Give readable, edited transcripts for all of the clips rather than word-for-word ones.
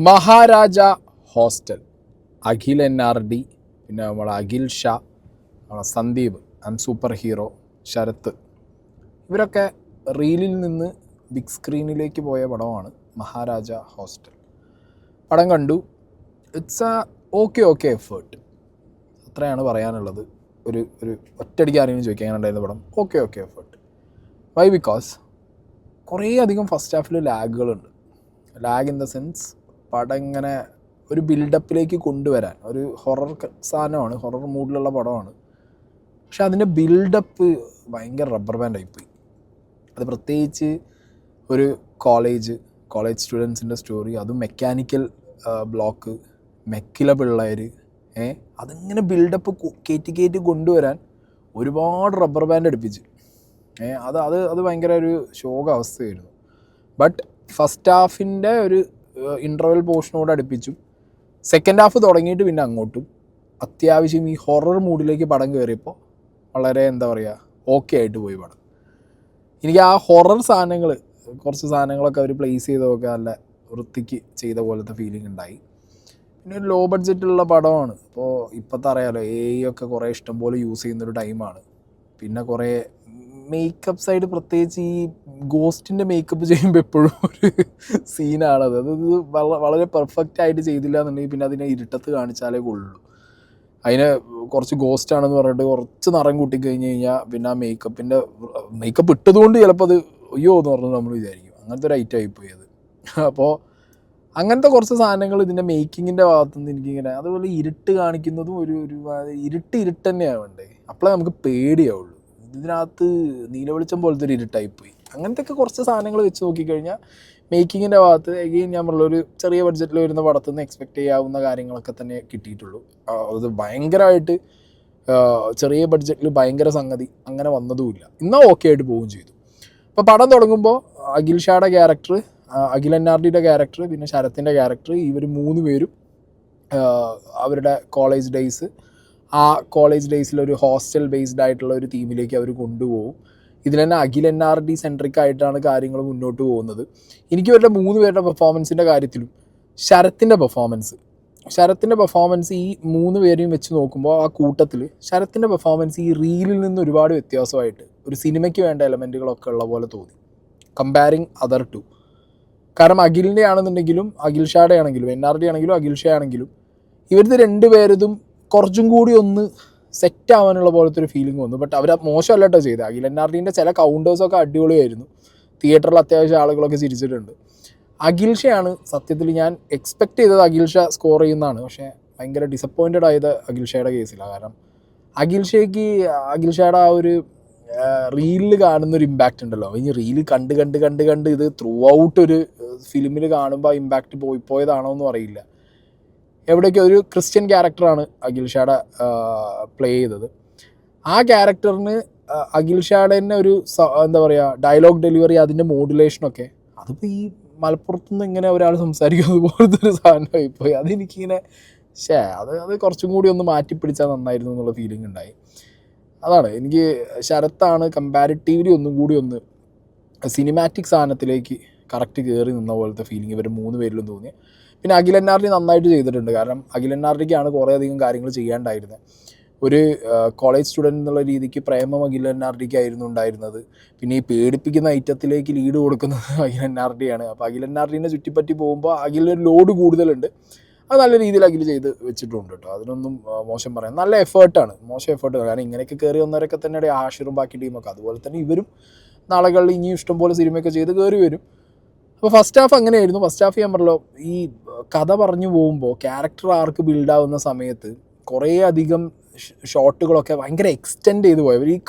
Maharaja hostel, Akhil NRD, പിന്നെ നമ്മളെ അഖിൽ ഷാ, നമ്മളെ സന്ദീപ് സൂപ്പർ ഹീറോ, ശരത്ത്, ഇവരൊക്കെ റീലിൽ നിന്ന് ബിഗ് സ്ക്രീനിലേക്ക് പോയ പടമാണ് മഹാരാജ ഹോസ്റ്റൽ. പടം കണ്ടു. ഇറ്റ്സ് എ ഓക്കെ എഫേർട്ട്, അത്രയാണ് പറയാനുള്ളത്. ഒരു ഒറ്റയടിക്ക് ആരെങ്കിലും ചോദിക്കാൻ അങ്ങനെ ഉണ്ടായിരുന്ന പടം ഓക്കെ എഫേർട്ട്. വൈ? ബിക്കോസ് കുറേ അധികം first Hafil ലാഗുകളുണ്ട്. Lag in the sense പടം ഇങ്ങനെ ഒരു ബിൽഡപ്പിലേക്ക് കൊണ്ടുവരാൻ, ഒരു ഹൊറർ സാധനമാണ്, ഹൊറർ മൂഡിലുള്ള പടമാണ്. പക്ഷെ അതിൻ്റെ ബിൽഡപ്പ് ഭയങ്കര റബ്ബർ ബാൻഡായിപ്പോയി. അത് പ്രത്യേകിച്ച് ഒരു കോളേജ് സ്റ്റുഡൻസിൻ്റെ സ്റ്റോറി, അതും മെക്കാനിക്കൽ ബ്ലോക്ക്, മെക്കിലെ പിള്ളേർ, അതിങ്ങനെ ബിൽഡപ്പ് കയറ്റി കൊണ്ടുവരാൻ ഒരുപാട് റബ്ബർ ബാൻഡ് അടുപ്പിച്ച് അത് ഭയങ്കര ഒരു ശോക അവസ്ഥയായിരുന്നു. ബട്ട് ഫസ്റ്റ് ഹാഫിൻ്റെ ഒരു ഇൻ്റർവെൽ പോർഷനോട് അടുപ്പിച്ചു. സെക്കൻഡ് ഹാഫ് തുടങ്ങിയിട്ട് പിന്നെ അങ്ങോട്ടും അത്യാവശ്യം ഈ ഹൊറർ മൂഡിലേക്ക് പടം കയറിയപ്പോൾ വളരെ ഓക്കെ ആയിട്ട് പോയി പടം. എനിക്ക് ആ ഹൊറർ സാധനങ്ങൾ, കുറച്ച് സാധനങ്ങളൊക്കെ അവർ പ്ലേസ് ചെയ്തതൊക്കെ നല്ല വൃത്തിക്ക് ചെയ്ത പോലത്തെ ഫീലിംഗ് ഉണ്ടായി. പിന്നെ ഒരു ലോ ബഡ്ജറ്റുള്ള പടമാണ്. ഇപ്പോഴത്തെ അറിയാമല്ലോ, ഒക്കെ കുറേ ഇഷ്ടം പോലെ യൂസ് ചെയ്യുന്നൊരു ടൈമാണ്. പിന്നെ കുറേ മേക്കപ്പ് സൈഡ്, പ്രത്യേകിച്ച് ഈ ഗോസ്റ്റിൻ്റെ മേക്കപ്പ് ചെയ്യുമ്പോൾ എപ്പോഴും ഒരു സീനാണത്. വളരെ പെർഫെക്റ്റ് ആയിട്ട് ചെയ്തില്ല എന്നുണ്ടെങ്കിൽ പിന്നെ അതിനെ ഇരുട്ടത്ത് കാണിച്ചാലേ കൊള്ളുള്ളൂ. അതിനെ കുറച്ച് ഗോസ്റ്റാണെന്ന് പറഞ്ഞിട്ട് കുറച്ച് നിറം കൂട്ടിക്കഴിഞ്ഞ് കഴിഞ്ഞാൽ പിന്നെ ആ മേക്കപ്പ് ഇട്ടതുകൊണ്ട് ചിലപ്പോൾ അത് അയ്യോ എന്ന് പറഞ്ഞ് നമ്മൾ വിചാരിക്കും. അങ്ങനത്തെ ഒരു ഐറ്റം ആയിപ്പോയി അത്. അപ്പോൾ അങ്ങനത്തെ കുറച്ച് സാധനങ്ങൾ ഇതിൻ്റെ മേക്കിങ്ങിൻ്റെ ഭാഗത്തുനിന്ന് എനിക്കിങ്ങനെ, അതുപോലെ ഇരുട്ട് കാണിക്കുന്നതും ഒരു ഇരുട്ട് തന്നെയാവണ്ടേ, അപ്പോഴേ നമുക്ക് പേടിയാവുള്ളൂ. ഇതിനകത്ത് നീലവെളിച്ചം പോലത്തെ ഒരു ഇരുട്ടായിപ്പോയി. അങ്ങനത്തെയൊക്കെ കുറച്ച് സാധനങ്ങൾ വെച്ച് നോക്കിക്കഴിഞ്ഞാൽ മേക്കിങ്ങിൻ്റെ ഭാഗത്ത് എഗെയിൻ ഞാൻ പറഞ്ഞൊരു ചെറിയ ബഡ്ജറ്റിൽ വരുന്ന പടത്തിൽ നിന്ന് എക്സ്പെക്റ്റ് ചെയ്യാവുന്ന കാര്യങ്ങളൊക്കെ തന്നെ കിട്ടിയിട്ടുള്ളൂ. അത് ഭയങ്കരമായിട്ട് ചെറിയ ബഡ്ജറ്റിൽ ഭയങ്കര സംഗതി അങ്ങനെ വന്നതുമില്ല. എന്നാൽ ഓക്കെ ആയിട്ട് പോവുകയും ചെയ്തു. അപ്പോൾ പടം തുടങ്ങുമ്പോൾ അഖിൽ ഷായുടെ ക്യാരക്ടർ, അഖിൽ NRDയുടെ ക്യാരക്ടർ, പിന്നെ ശരത്തിൻ്റെ ക്യാരക്ടർ, ഇവർ 3 പേരും അവരുടെ കോളേജ് ഡേയ്സ്, ആ കോളേജ് ഡേയ്സിലൊരു ഹോസ്റ്റൽ ബേസ്ഡ് ആയിട്ടുള്ള ഒരു തീമിലേക്ക് അവർ കൊണ്ടുപോകും. ഇതിൽ തന്നെ അഖിൽ NRD സെൻട്രിക് ആയിട്ടാണ് കാര്യങ്ങൾ മുന്നോട്ട് പോകുന്നത്. എനിക്ക് ഇവരുടെ 3 പേരുടെ പെർഫോമൻസിൻ്റെ കാര്യത്തിലും ശരത്തിൻ്റെ പെർഫോമൻസ് ഈ 3 പേരെയും വെച്ച് നോക്കുമ്പോൾ ആ കൂട്ടത്തിൽ ശരത്തിൻ്റെ പെർഫോമൻസ് ഈ റീലിൽ നിന്ന് ഒരുപാട് വ്യത്യാസമായിട്ട് ഒരു സിനിമയ്ക്ക് വേണ്ട എലമെൻറ്റുകളൊക്കെ ഉള്ള പോലെ തോന്നി, കമ്പയറിങ് അതർ ടു. കാരണം അഖിലിൻ്റെ ആണെന്നുണ്ടെങ്കിലും അഖിൽ ഷായുടെ ആണെങ്കിലും NRD ആണെങ്കിലും അഖിൽ ഷാ ആണെങ്കിലും ഇവരുടെ 2 പേരതും കുറച്ചും കൂടി ഒന്ന് സെറ്റ് ആവാനുള്ള പോലത്തെ ഒരു ഫീലിംഗ് വന്നു. ബട്ട് അവർ മോശമല്ല കേട്ടോ ചെയ്തത്. അഖിൽ NRDൻ്റെ ചില കൗണ്ടേഴ്സൊക്കെ അടിപൊളിയായിരുന്നു. തിയേറ്ററിൽ അത്യാവശ്യം ആളുകളൊക്കെ ചിരിച്ചിട്ടുണ്ട്. അഖിൽ ഷയാണ് സത്യത്തിൽ ഞാൻ എക്സ്പെക്റ്റ് ചെയ്തത് അഖിൽ ഷാ സ്കോർ ചെയ്യുന്നതാണ്. പക്ഷേ ഭയങ്കര ഡിസപ്പോയിൻറ്റഡ് ആയത് അഖിൽ ഷായുടെ കേസിലാണ്. കാരണം അഖിൽ ഷായുടെ ആ ഒരു റീലിൽ കാണുന്നൊരു ഇമ്പാക്റ്റ് ഉണ്ടല്ലോ, ഇനി റീല് കണ്ട് ഇത് ത്രൂ ഔട്ട് ഒരു ഫിലിമിൽ കാണുമ്പോൾ ആ ഇമ്പാക്റ്റ് പോയതാണോ എന്നും അറിയില്ല. എവിടേക്കോ ഒരു ക്രിസ്ത്യൻ ക്യാരക്ടറാണ് അഖിൽ ഷായുടെ പ്ലേ ചെയ്തത്. ആ ക്യാരക്ടറിന് അഖിൽ ഷായുടെ തന്നെ ഒരു ഡയലോഗ് ഡെലിവറി, അതിൻ്റെ മോഡുലേഷനൊക്കെ അതിപ്പോൾ ഈ മലപ്പുറത്തുനിന്ന് ഇങ്ങനെ ഒരാൾ സംസാരിക്കുന്നത് പോലത്തെ ഒരു സാധനമായിപ്പോയി. അതെനിക്കിങ്ങനെ അത് കുറച്ചും കൂടി ഒന്ന് മാറ്റിപ്പിടിച്ചാൽ നന്നായിരുന്നു എന്നുള്ള ഫീലിംഗ് ഉണ്ടായി. അതാണ് എനിക്ക് ശരത്താണ് കമ്പാരിറ്റീവ്ലി ഒന്നും കൂടി ഒന്ന് സിനിമാറ്റിക് സാധനത്തിലേക്ക് കറക്റ്റ് കയറി നിന്ന പോലത്തെ ഫീലിംഗ് ഇവർ 3 പേരിലും തോന്നി. പിന്നെ അഖിൽ NRD നന്നായിട്ട് ചെയ്തിട്ടുണ്ട്. കാരണം അഖിൽ NRDക്കാണ് കുറേ അധികം കാര്യങ്ങൾ ചെയ്യാണ്ടായിരുന്നത്. ഒരു കോളേജ് സ്റ്റുഡൻറ്റ് എന്നുള്ള രീതിക്ക് പ്രേമം അഖിൽ NRDക്കായിരുന്നു ഉണ്ടായിരുന്നത്. പിന്നെ ഈ പേടിപ്പിക്കുന്ന ഐറ്റത്തിലേക്ക് ലീഡ് കൊടുക്കുന്നത് അഖിൽ NRDയാണ്. അപ്പോൾ അഖിൽ NRDനെ ചുറ്റിപ്പറ്റി പോകുമ്പോൾ അഖിലൊരു ലോഡ് കൂടുതലുണ്ട്. അത് നല്ല രീതിയിൽ അഖിൽ ചെയ്ത് വെച്ചിട്ടുണ്ട് കേട്ടോ. അതിനൊന്നും മോശം പറയാം. നല്ല എഫേർട്ടാണ്, മോശം എഫേർട്ട്. കാരണം ഇങ്ങനെയൊക്കെ കയറി വന്നവരൊക്കെ തന്നെ ആഷിറും ബാക്കി ടീമൊക്കെ, അതുപോലെ തന്നെ ഇവരും നാളുകളിൽ ഇനിയും ഇഷ്ടംപോലെ സിനിമയൊക്കെ ചെയ്ത് കയറി വരും. അപ്പോൾ ഫസ്റ്റ് ഹാഫ് അങ്ങനെയായിരുന്നു. ഫസ്റ്റ് ഹാഫ് ഞാൻ പറഞ്ഞല്ലോ, ഈ കഥ പറഞ്ഞു പോകുമ്പോൾ ക്യാരക്ടർ ആർക്ക് ബിൽഡാവുന്ന സമയത്ത് കുറേ അധികം ഷോട്ടുകളൊക്കെ ഭയങ്കര എക്സ്റ്റെൻഡ് ചെയ്ത് പോയി.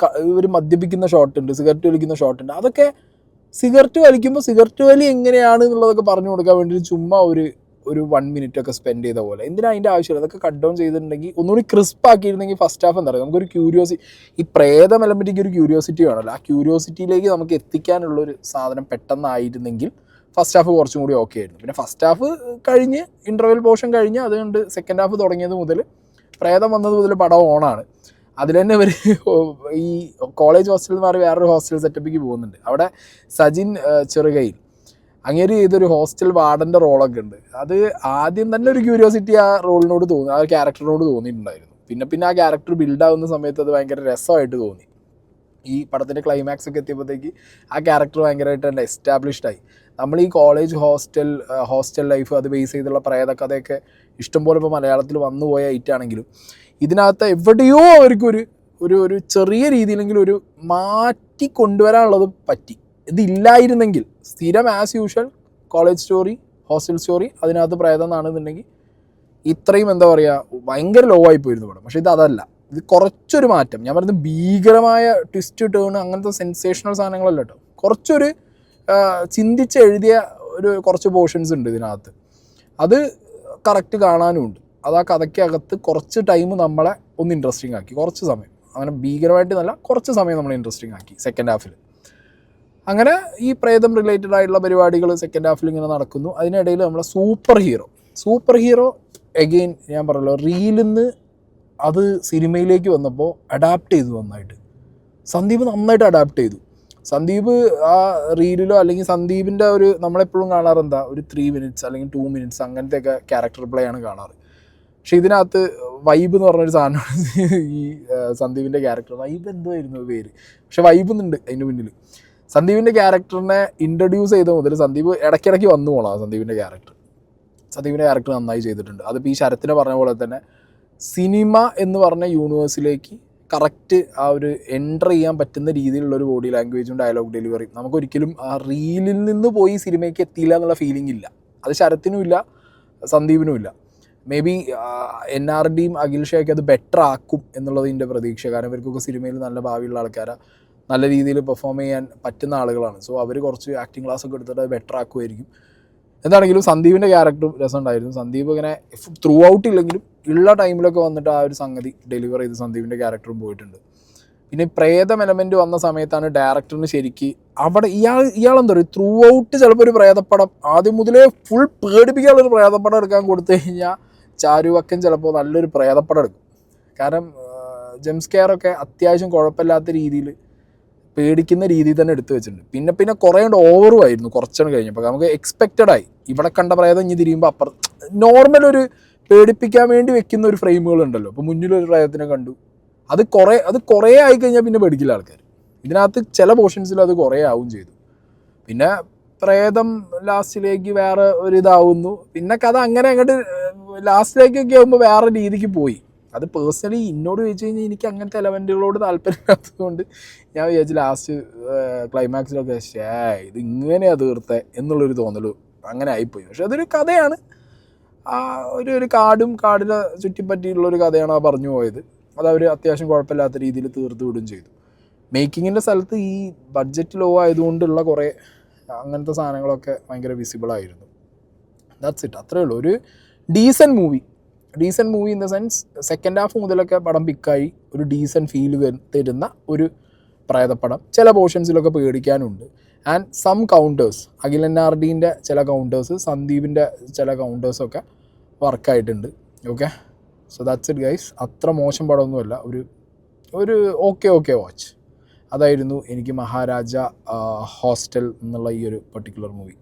ഇവർ മദ്യപിക്കുന്ന ഷോട്ടുണ്ട്, സിഗരറ്റ് വലിക്കുന്ന ഷോട്ടുണ്ട്. അതൊക്കെ സിഗരറ്റ് വലിക്കുമ്പോൾ സിഗരറ്റ് വലി എങ്ങനെയാണ് എന്നുള്ളതൊക്കെ പറഞ്ഞു കൊടുക്കാൻ വേണ്ടി ചുമ്മാ ഒരു 1 മിനിറ്റൊക്കെ സ്പെൻഡ് ചെയ്ത പോലെ. എന്തിനാ അതിൻ്റെ ആവശ്യമില്ല. അതൊക്കെ കട്ട് ഡൗൺ ചെയ്തിട്ടുണ്ടെങ്കിൽ ഒന്നുകൂടി ക്രിസ്പ് ആക്കിയിരുന്നെങ്കിൽ ഫസ്റ്റ് ഹാഫ് നമുക്കൊരു ഈ പ്രേതം എലമെൻറ്റിക്ക് ഒരു ക്യൂരിയോസിറ്റി വേണമല്ലോ. ആ ക്യൂരിയോസിറ്റിയിലേക്ക് നമുക്ക് എത്തിക്കാനുള്ളൊരു സാധനം പെട്ടെന്നായിരുന്നെങ്കിൽ ഫസ്റ്റ് ഹാഫ് കുറച്ചും കൂടി ഓക്കെ ആയിരുന്നു. പിന്നെ ഫസ്റ്റ് ഹാഫ് കഴിഞ്ഞ് ഇൻ്റർവെൽ പോർഷൻ കഴിഞ്ഞ് അതുകൊണ്ട് സെക്കൻഡ് ഹാഫ് തുടങ്ങിയത് മുതൽ, പ്രേതം വന്നത് മുതൽ പടം ഓണാണ്. അതിൽ തന്നെ ഇവർ ഈ കോളേജ് ഹോസ്റ്റലിൽ നിന്ന് മാറി വേറൊരു ഹോസ്റ്റൽ സെറ്റപ്പിലേക്ക് പോകുന്നുണ്ട്. അവിടെ സജിൻ ചെറുകയിൽ അങ്ങേര് ചെയ്തൊരു ഹോസ്റ്റൽ വാർഡൻ്റെ റോളൊക്കെ ഉണ്ട്. അത് ആദ്യം തന്നെ ഒരു ക്യൂരിയോസിറ്റി ആ റോളിനോട് തോന്നി, ആ ക്യാരക്ടറിനോട് തോന്നിയിട്ടുണ്ടായിരുന്നു. പിന്നെ ആ ക്യാരക്ടർ ബിൽഡാവുന്ന സമയത്ത് അത് ഭയങ്കര രസമായിട്ട് തോന്നി. ഈ പടത്തിൻ്റെ ക്ലൈമാക്സ് ഒക്കെ എത്തിയപ്പോഴത്തേക്ക് ആ ക്യാരക്ടർ ഭയങ്കരമായിട്ട് തന്നെ എസ്റ്റാബ്ലിഷ്ഡ് ആയി. നമ്മൾ ഈ കോളേജ് ഹോസ്റ്റൽ ലൈഫ് അത് ബേസ് ചെയ്തുള്ള പ്രേതകഥയൊക്കെ ഇഷ്ടംപോലെ ഇപ്പോൾ മലയാളത്തിൽ വന്നുപോയ ഐറ്റാണെങ്കിലും ഇതിനകത്ത് എവിടെയോ അവർക്കൊരു ഒരു ചെറിയ രീതിയിലെങ്കിലും ഒരു മാറ്റി കൊണ്ടുവരാനുള്ളത് പറ്റി. ഇതില്ലായിരുന്നെങ്കിൽ സ്ഥിരം as usual college story, hostel story, അതിനകത്ത് പ്രേതം എന്നാണെന്നുണ്ടെങ്കിൽ ഇത്രയും എന്താ പറയുക ഭയങ്കര ലോ ആയി പോയിരുന്നു പടം. പക്ഷേ അതല്ല, ഇത് കുറച്ചൊരു മാറ്റം. ഞാൻ പറയുന്നത് ഭീകരമായ ട്വിസ്റ്റ് ടേൺ അങ്ങനത്തെ സെൻസേഷണൽ സാധനങ്ങളല്ല കേട്ടോ. കുറച്ചൊരു ചിന്തിച്ചെഴുതിയ കുറച്ച് പോർഷൻസ് ഉണ്ട് ഇതിനകത്ത്. അത് കറക്റ്റ് കാണാനുമുണ്ട്. അത് ആ കഥയ്ക്കകത്ത് കുറച്ച് ടൈം നമ്മളെ ഒന്ന് ഇൻട്രസ്റ്റിംഗ് ആക്കി, കുറച്ച് സമയം. അങ്ങനെ ഭീകരമായിട്ട് നല്ല കുറച്ച് സമയം നമ്മളെ ഇൻട്രസ്റ്റിംഗ് ആക്കി സെക്കൻഡ് ഹാഫിൽ. അങ്ങനെ ഈ പ്രേതം റിലേറ്റഡ് ആയിട്ടുള്ള പരിപാടികൾ സെക്കൻഡ് ഹാഫിൽ ഇങ്ങനെ നടക്കുന്നു. അതിനിടയിൽ നമ്മളെ സൂപ്പർ ഹീറോ എഗെയിൻ ഞാൻ പറഞ്ഞല്ലോ, റീലിൽ നിന്ന് അത് സിനിമയിലേക്ക് വന്നപ്പോൾ അഡാപ്റ്റ് ചെയ്തു നന്നായിട്ട്. സന്ദീപ് നന്നായിട്ട് അഡാപ്റ്റ് ചെയ്തു. സന്ദീപ് ആ റീലിലോ അല്ലെങ്കിൽ സന്ദീപിൻ്റെ നമ്മളെപ്പോഴും കാണാറെന്താ ഒരു 3 minutes അല്ലെങ്കിൽ 2 minutes അങ്ങനത്തെയൊക്കെ ക്യാരക്ടർ പ്ലേ ആണ് കാണാറ്. പക്ഷേ ഇതിനകത്ത് വൈബ് എന്ന് പറഞ്ഞൊരു സാധനമാണ് ഈ സന്ദീപിൻ്റെ ക്യാരക്ടർ. വൈബ് എന്തായിരുന്നു പേര്, പക്ഷെ വൈബ് എന്നുണ്ട് അതിൻ്റെ മുന്നിൽ. സന്ദീപിൻ്റെ ക്യാരക്ടറിനെ ഇൻട്രൊഡ്യൂസ് ചെയ്ത മുതൽ സന്ദീപ് ഇടയ്ക്കിടയ്ക്ക് വന്നു പോകണം. സന്ദീപിൻ്റെ ക്യാരക്ടർ നന്നായി ചെയ്തിട്ടുണ്ട്. അതിപ്പോൾ ഈ ശരത്തിനെ പറഞ്ഞ പോലെ തന്നെ സിനിമ എന്ന് പറഞ്ഞ യൂണിവേഴ്സിലേക്ക് കറക്റ്റ് ആ ഒരു എൻ്റർ ചെയ്യാൻ പറ്റുന്ന രീതിയിലുള്ളൊരു ബോഡി ലാംഗ്വേജും ഡയലോഗ് ഡെലിവറിയും നമുക്കൊരിക്കലും ആ റീലിൽ നിന്ന് പോയി സിനിമയ്ക്ക് എത്തിയില്ല എന്നുള്ള ഫീലിംഗ് ഇല്ല. അത് ശരത്തിനും ഇല്ല, സന്ദീപിനും ഇല്ല. മേ ബി NRDയും അഖിൽ ഷായ്ക്ക് അത് ബെറ്റർ ആക്കും എന്നുള്ളത് എൻ്റെ പ്രതീക്ഷ. കാരണം ഇവർക്കൊക്കെ സിനിമയിൽ നല്ല ഭാവിയുള്ള ആൾക്കാരാണ്, നല്ല രീതിയിൽ പെർഫോം ചെയ്യാൻ പറ്റുന്ന ആളുകളാണ്. സോ അവർ കുറച്ച് ആക്ടിങ് ക്ലാസ് ഒക്കെ എടുത്തിട്ട് അത് ബെറ്റർ ആക്കുമായിരിക്കും. എന്താണെങ്കിലും സന്ദീപിൻ്റെ ക്യാരക്ടറും രസമുണ്ടായിരുന്നു. സന്ദീപ് ഇങ്ങനെ ത്രൂ ഔട്ട് ഇല്ലെങ്കിലും ഉള്ള ടൈമിലൊക്കെ വന്നിട്ട് ആ ഒരു സംഗതി ഡെലിവർ ചെയ്ത് സന്ദീപിൻ്റെ ക്യാരക്ടറും പോയിട്ടുണ്ട്. പിന്നെ പ്രേതം എലമെൻറ്റ് വന്ന സമയത്താണ് ഡയറക്ടറിന് ശരിക്ക് അവിടെ ഇയാളെന്താ പറയുക ത്രൂ ഔട്ട് ചിലപ്പോൾ ഒരു പ്രേതപ്പടം ആദ്യം മുതലേ ഫുൾ പേടിപ്പിക്കാനുള്ളൊരു പ്രേതപ്പടം എടുക്കാൻ കൊടുത്തു കഴിഞ്ഞാൽ ചാരുവക്കൻ ചിലപ്പോൾ നല്ലൊരു പ്രേതപ്പടം എടുക്കും. കാരണം ജംസ്കെയറൊക്കെ അത്യാവശ്യം കുഴപ്പമില്ലാത്ത രീതിയിൽ പേടിക്കുന്ന രീതിയിൽ തന്നെ എടുത്തു വെച്ചിട്ടുണ്ട്. പിന്നെ കുറേ കൊണ്ട് ഓവറും ആയിരുന്നു കുറച്ചാണ് കഴിഞ്ഞപ്പോൾ. നമുക്ക് എക്സ്പെക്റ്റഡ് ആയി ഇവിടെ കണ്ട പ്രേതം ഇനി തിരിയുമ്പോൾ നോർമൽ ഒരു പേടിപ്പിക്കാൻ വേണ്ടി വെക്കുന്ന ഒരു ഫ്രെയിമുകളുണ്ടല്ലോ. ഇപ്പോൾ മുന്നിലൊരു പ്രേതത്തിനെ കണ്ടു, അത് കുറേ ആയിക്കഴിഞ്ഞാൽ പിന്നെ പേടിക്കില്ല ആൾക്കാർ. ഇതിനകത്ത് ചില പോർഷൻസിൽ അത് കുറേ ആവും ചെയ്തു. പിന്നെ പ്രേതം ലാസ്റ്റിലേക്ക് വേറെ ഒരിതാവുന്നു. പിന്നെ കഥ അങ്ങനെ അങ്ങോട്ട് ലാസ്റ്റിലേക്കൊക്കെ ആകുമ്പോൾ വേറെ രീതിക്ക് പോയി. അത് പേഴ്സണലി എന്നോട് ചോദിച്ചു കഴിഞ്ഞാൽ എനിക്ക് അങ്ങനത്തെ എലമെൻറ്റുകളോട് താല്പര്യമില്ലാത്തതുകൊണ്ട് ഞാൻ വിചാരിച്ചു ലാസ്റ്റ് ക്ലൈമാക്സിലൊക്കെ ഇത് ഇങ്ങനെയാണ് തീർത്തേ എന്നുള്ളൊരു തോന്നൽ അങ്ങനെ ആയിപ്പോയി. പക്ഷെ അതൊരു കഥയാണ്, ഒരു കാടിനെ ചുറ്റിപ്പറ്റിയിട്ടുള്ളൊരു കഥയാണ് ആ പറഞ്ഞു പോയത്. അത് അവർ അത്യാവശ്യം കുഴപ്പമില്ലാത്ത രീതിയിൽ തീർത്ത് വിടുകയും ചെയ്തു. മേക്കിങ്ങിൻ്റെ സ്ഥലത്ത് ഈ ബഡ്ജറ്റ് ലോ ആയതുകൊണ്ടുള്ള കുറേ അങ്ങനത്തെ സാധനങ്ങളൊക്കെ ഭയങ്കര വിസിബിളായിരുന്നു. ദാറ്റ്സ് ഇറ്റ്, അത്രയേ ഉള്ളൂ. ഒരു decent movie in the sense second half മുതലൊക്കെ പടം പിക്കായി ഒരു ഡീസൻറ്റ് ഫീൽ തരുന്ന ഒരു പ്രേതപ്പടം. ചില പോർഷൻസിലൊക്കെ പേടിക്കാനുണ്ട്. ആൻഡ് സം കൗണ്ടേഴ്സ്, അഖിൽ NRDൻ്റെ ചില കൗണ്ടേഴ്സ്, സന്ദീപിൻ്റെ ചില കൗണ്ടേഴ്സൊക്കെ വർക്കായിട്ടുണ്ട്. Okay, so that's it guys. അത്ര മോശം പടമൊന്നുമല്ല, ഒരു ഓക്കെ വാച്ച്. അതായിരുന്നു എനിക്ക് മഹാരാജ ഹോസ്റ്റൽ എന്നുള്ള ഈ ഒരു പർട്ടിക്കുലർ മൂവി.